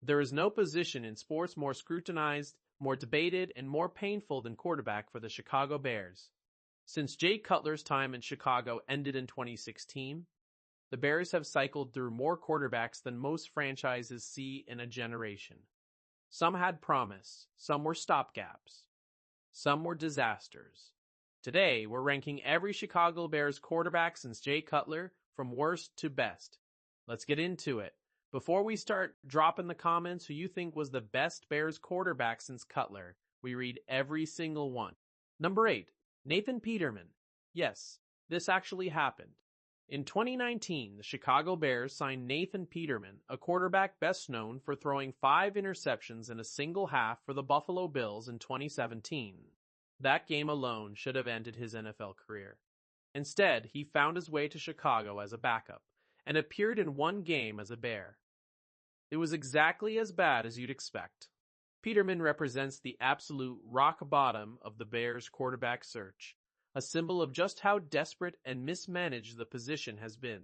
There is no position in sports more scrutinized, more debated, and more painful than quarterback for the Chicago Bears. Since Jay Cutler's time in Chicago ended in 2016, the Bears have cycled through more quarterbacks than most franchises see in a generation. Some had promise, some were stopgaps, some were disasters. Today, we're ranking every Chicago Bears quarterback since Jay Cutler from worst to best. Let's get into it. Before we start, drop in the comments who you think was the best Bears quarterback since Cutler. We read every single one. Number 8. Nathan Peterman. Yes, this actually happened. In 2019, the Chicago Bears signed Nathan Peterman, a quarterback best known for throwing 5 interceptions in a single half for the Buffalo Bills in 2017. That game alone should have ended his NFL career. Instead, he found his way to Chicago as a backup and appeared in one game as a Bear. It was exactly as bad as you'd expect. Peterman represents the absolute rock bottom of the Bears' quarterback search, a symbol of just how desperate and mismanaged the position has been.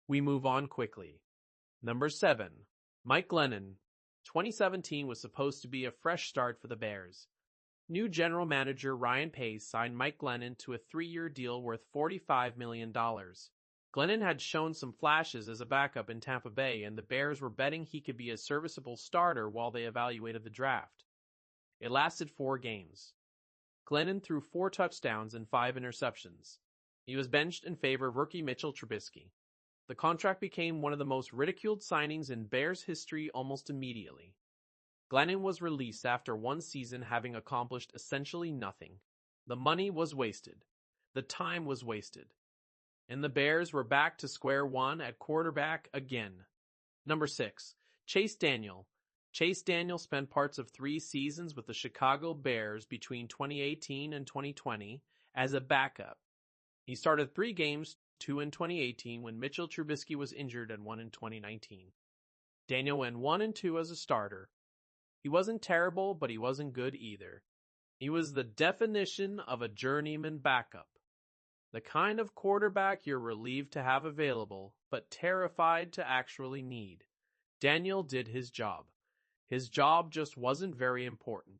We move on quickly. Number 7. Mike Glennon. 2017 was supposed to be a fresh start for the Bears. New general manager Ryan Pace signed Mike Glennon to a 3-year deal worth $45 million. Glennon had shown some flashes as a backup in Tampa Bay, and the Bears were betting he could be a serviceable starter while they evaluated the draft. It lasted 4 games. Glennon threw 4 touchdowns and 5 interceptions. He was benched in favor of rookie Mitchell Trubisky. The contract became one of the most ridiculed signings in Bears history almost immediately. Glennon was released after 1 season, having accomplished essentially nothing. The money was wasted. The time was wasted. And the Bears were back to square one at quarterback again. Number 6. Chase Daniel. Chase Daniel spent parts of 3 seasons with the Chicago Bears between 2018 and 2020 as a backup. He started 3 games, 2 in 2018 when Mitchell Trubisky was injured and 1 in 2019. Daniel went 1 and 2 as a starter. He wasn't terrible, but he wasn't good either. He was the definition of a journeyman backup. The kind of quarterback you're relieved to have available, but terrified to actually need. Daniel did his job. His job just wasn't very important.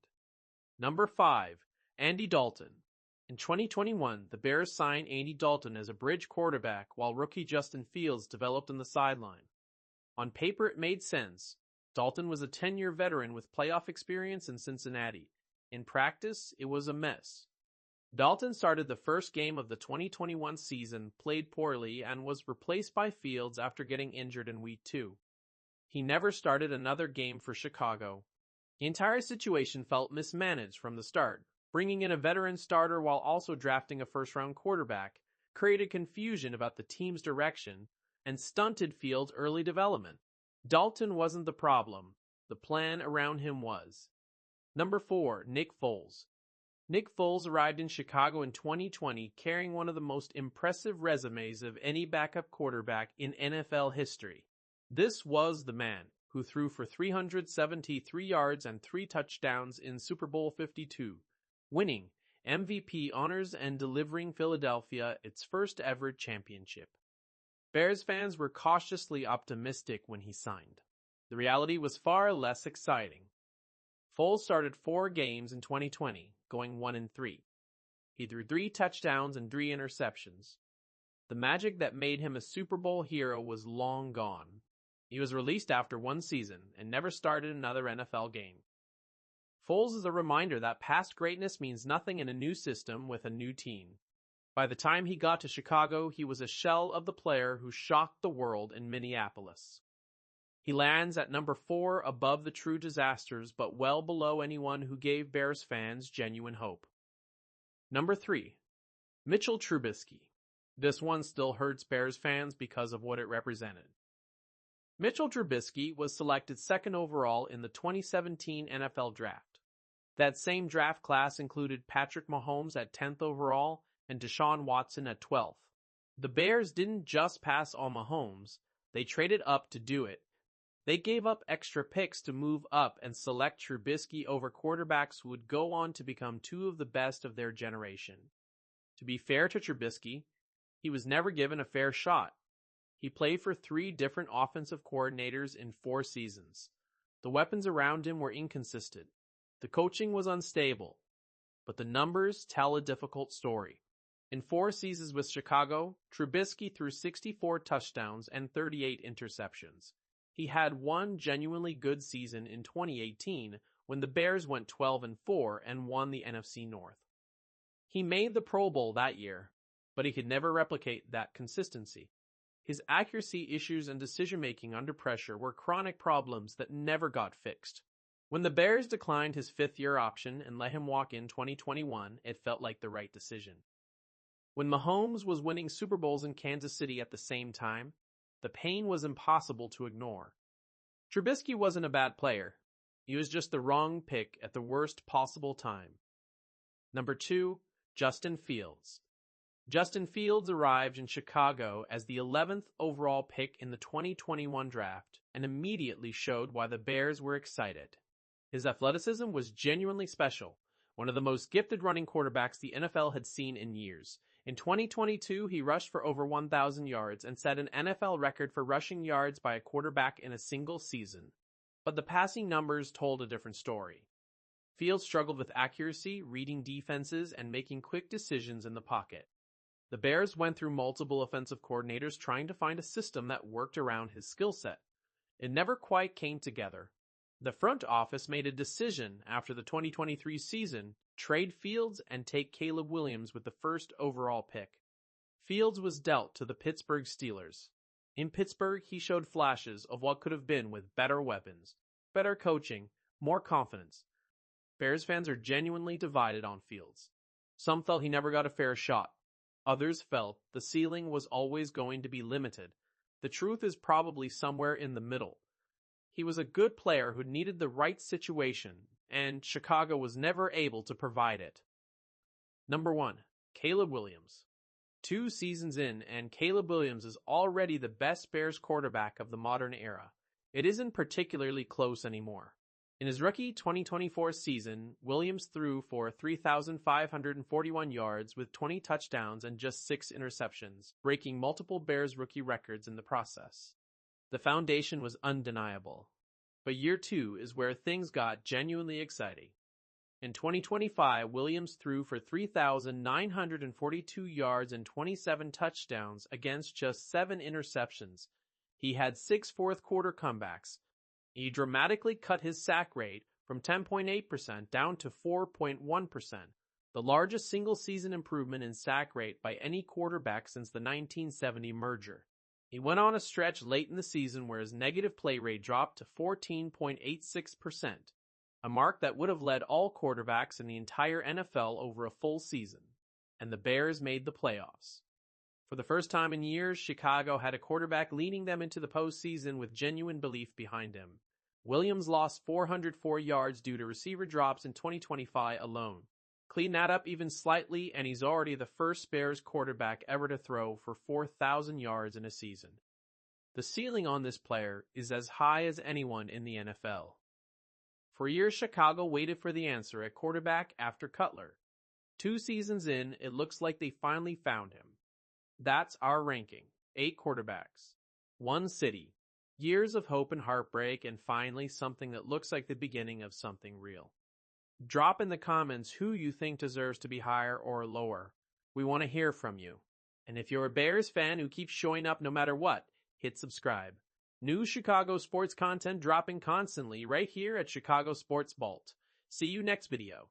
Number 5. Andy Dalton. In 2021, the Bears signed Andy Dalton as a bridge quarterback while rookie Justin Fields developed on the sideline. On paper, it made sense. Dalton was a 10-year veteran with playoff experience in Cincinnati. In practice, it was a mess. Dalton started the first game of the 2021 season, played poorly, and was replaced by Fields after getting injured in Week 2. He never started another game for Chicago. The entire situation felt mismanaged from the start. Bringing in a veteran starter while also drafting a first-round quarterback created confusion about the team's direction and stunted Fields' early development. Dalton wasn't the problem. The plan around him was. Number 4. Nick Foles. Nick Foles arrived in Chicago in 2020 carrying one of the most impressive resumes of any backup quarterback in NFL history. This was the man who threw for 373 yards and 3 touchdowns in Super Bowl 52, winning MVP honors and delivering Philadelphia its first ever championship. Bears fans were cautiously optimistic when he signed. The reality was far less exciting. Foles started 4 games in 2020, going 1 and 3. He threw 3 touchdowns and 3 interceptions. The magic that made him a Super Bowl hero was long gone. He was released after 1 season and never started another NFL game. Foles is a reminder that past greatness means nothing in a new system with a new team. By the time he got to Chicago, he was a shell of the player who shocked the world in Minneapolis. He lands at number 4 above the true disasters, but well below anyone who gave Bears fans genuine hope. Number 3. Mitchell Trubisky. This one still hurts Bears fans because of what it represented. Mitchell Trubisky was selected 2nd overall in the 2017 NFL Draft. That same draft class included Patrick Mahomes at 10th overall and Deshaun Watson at 12th. The Bears didn't just pass on Mahomes, they traded up to do it. They gave up extra picks to move up and select Trubisky over quarterbacks who would go on to become 2 of the best of their generation. To be fair to Trubisky, he was never given a fair shot. He played for 3 different offensive coordinators in 4 seasons. The weapons around him were inconsistent. The coaching was unstable. But the numbers tell a difficult story. In 4 seasons with Chicago, Trubisky threw 64 touchdowns and 38 interceptions. He had one genuinely good season in 2018 when the Bears went 12-4 and won the NFC North. He made the Pro Bowl that year, but he could never replicate that consistency. His accuracy issues and decision-making under pressure were chronic problems that never got fixed. When the Bears declined his 5th-year option and let him walk in 2021, it felt like the right decision. When Mahomes was winning Super Bowls in Kansas City at the same time, the pain was impossible to ignore. Trubisky wasn't a bad player. He was just the wrong pick at the worst possible time. Number 2, Justin Fields. Justin Fields arrived in Chicago as the 11th overall pick in the 2021 draft and immediately showed why the Bears were excited. His athleticism was genuinely special, one of the most gifted running quarterbacks the NFL had seen in years. In 2022, he rushed for over 1,000 yards and set an NFL record for rushing yards by a quarterback in a single season. But the passing numbers told a different story. Fields struggled with accuracy, reading defenses, and making quick decisions in the pocket. The Bears went through multiple offensive coordinators trying to find a system that worked around his skill set. It never quite came together. The front office made a decision after the 2023 season, trade Fields and take Caleb Williams with the 1st overall pick. Fields was dealt to the Pittsburgh Steelers. In Pittsburgh, he showed flashes of what could have been with better weapons, better coaching, more confidence. Bears fans are genuinely divided on Fields. Some felt he never got a fair shot. Others felt the ceiling was always going to be limited. The truth is probably somewhere in the middle. He was a good player who needed the right situation, and Chicago was never able to provide it. Number 1, Caleb Williams. 2 seasons in, and Caleb Williams is already the best Bears quarterback of the modern era. It isn't particularly close anymore. In his rookie 2024 season, Williams threw for 3,541 yards with 20 touchdowns and just 6 interceptions, breaking multiple Bears rookie records in the process. The foundation was undeniable. But year 2 is where things got genuinely exciting. In 2025, Williams threw for 3,942 yards and 27 touchdowns against just 7 interceptions. He had 6 fourth-quarter comebacks. He dramatically cut his sack rate from 10.8% down to 4.1%, the largest single-season improvement in sack rate by any quarterback since the 1970 merger. He went on a stretch late in the season where his negative play rate dropped to 14.86%, a mark that would have led all quarterbacks in the entire NFL over a full season, and the Bears made the playoffs. For the first time in years, Chicago had a quarterback leading them into the postseason with genuine belief behind him. Williams lost 404 yards due to receiver drops in 2025 alone. Clean that up even slightly, and he's already the first Bears quarterback ever to throw for 4,000 yards in a season. The ceiling on this player is as high as anyone in the NFL. For years, Chicago waited for the answer at quarterback after Cutler. 2 seasons in, it looks like they finally found him. That's our ranking. 8 quarterbacks. 1 city. Years of hope and heartbreak, and finally something that looks like the beginning of something real. Drop in the comments who you think deserves to be higher or lower. We want to hear from you. And if you're a Bears fan who keeps showing up no matter what, hit subscribe. New Chicago sports content dropping constantly right here at Chicago Sports Vault. See you next video.